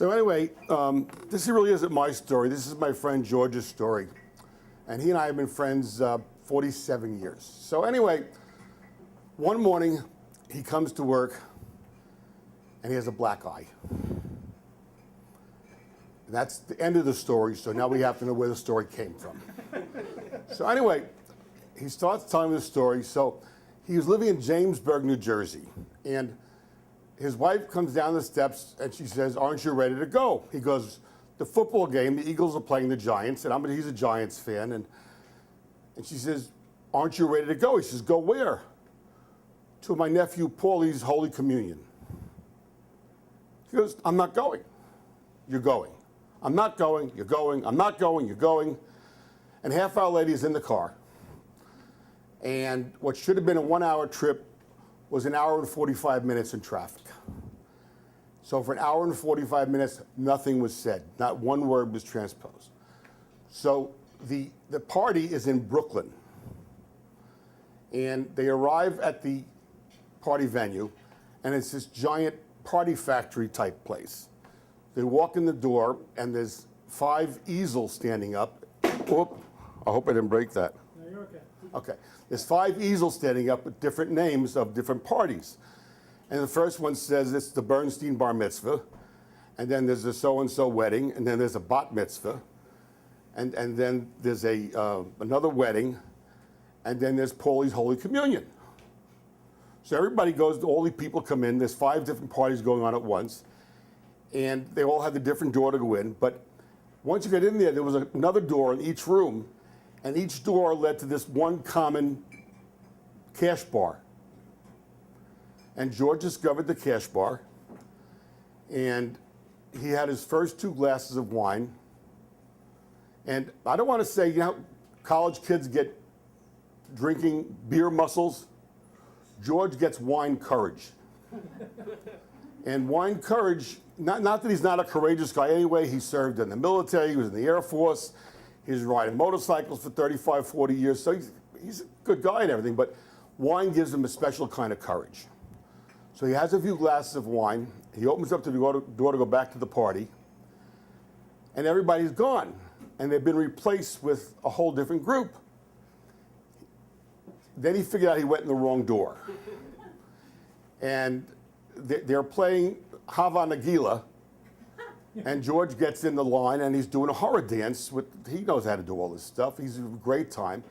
So anyway, this really isn't my story. This is my friend George's story. And he and I have been friends 47 years. So anyway, one morning he comes to work and he has a black eye. And that's the end of the story, so now we have to know where the story came from. So anyway, he starts telling me the story. So he was living in Jamesburg, New Jersey. And his wife comes down the steps and she says, "Aren't you ready to go?" He goes, "The football game, the Eagles are playing the Giants," and he's a Giants fan. And she says, "Aren't you ready to go?" He says, "Go where?" "To my nephew Paulie's Holy Communion." He goes, "I'm not going." "You're going." "I'm not going." "You're going." "I'm not going." "You're going." And half hour later, he's in the car. And what should have been a 1 hour trip was an hour and 45 minutes in traffic. So for an hour and 45 minutes, nothing was said. Not one word was transposed. So the party is in Brooklyn. And they arrive at the party venue, and it's this giant party factory type place. They walk in the door, and there's 5 easels standing up. Whoop, I hope I didn't break that. No, you're okay. Okay, there's 5 easels standing up with different names of different parties. And the first one says it's the Bernstein bar mitzvah, and then there's a so-and-so wedding, and then there's a bat mitzvah, and then there's another wedding, and then there's Paulie's Holy Communion. So everybody goes, all the people come in, there's 5 different parties going on at once, and they all have a different door to go in, but once you get in there, there was another door in each room, and each door led to this one common cash bar. And George discovered the cash bar, and he had his first 2 glasses of wine. And I don't want to say, you know, college kids get drinking beer muscles. George gets wine courage. And wine courage, not that he's not a courageous guy anyway. He served in the military, he was in the Air Force, he was riding motorcycles for 35, 40 years, so he's a good guy and everything, but wine gives him a special kind of courage. So he has a few glasses of wine, he opens up the door to go back to the party, and everybody's gone, and they've been replaced with a whole different group. Then he figured out he went in the wrong door. And they're playing Hava Nagila, and George gets in the line and he's doing a horror dance. He knows how to do all this stuff. He's a great time.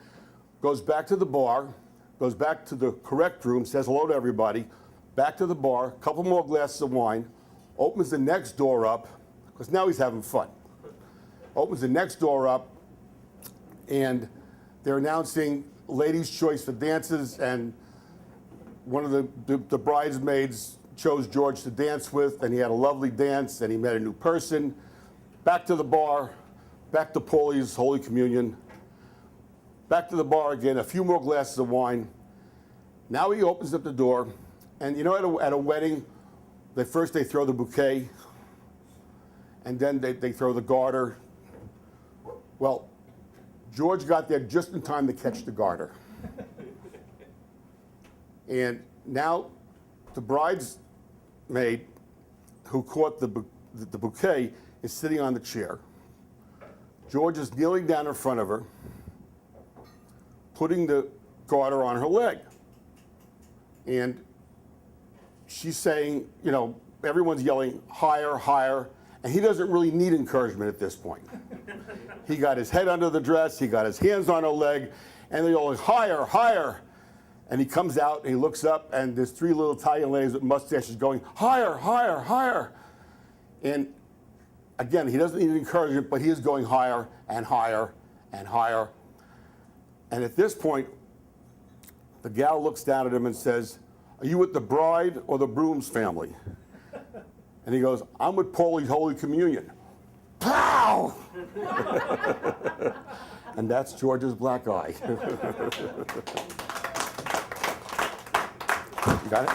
Goes back to the bar, goes back to the correct room, says hello to everybody, back to the bar, a couple more glasses of wine, opens the next door up, because now he's having fun. Opens the next door up, and they're announcing ladies' choice for dances, and one of the bridesmaids chose George to dance with, and he had a lovely dance, and he met a new person. Back to the bar, back to Paulie's Holy Communion, back to the bar again, a few more glasses of wine. Now he opens up the door, and you know, at a wedding, they throw the bouquet, and then they throw the garter. Well, George got there just in time to catch the garter. And now the bridesmaid who caught the bouquet is sitting on the chair. George is kneeling down in front of her, putting the garter on her leg. And she's saying, you know, everyone's yelling, "Higher, higher," and he doesn't really need encouragement at this point. He got his head under the dress, he got his hands on her leg, and they're yelling, "Higher, higher." And he comes out and he looks up, and there's 3 little Italian ladies with mustaches going, "Higher, higher, higher." And again, he doesn't need encouragement, but he is going higher and higher and higher. And at this point, the gal looks down at him and says, "Are you with the bride or the broom's family?" And he goes, "I'm with Paulie's Holy Communion." Pow! And that's George's black eye. You got it?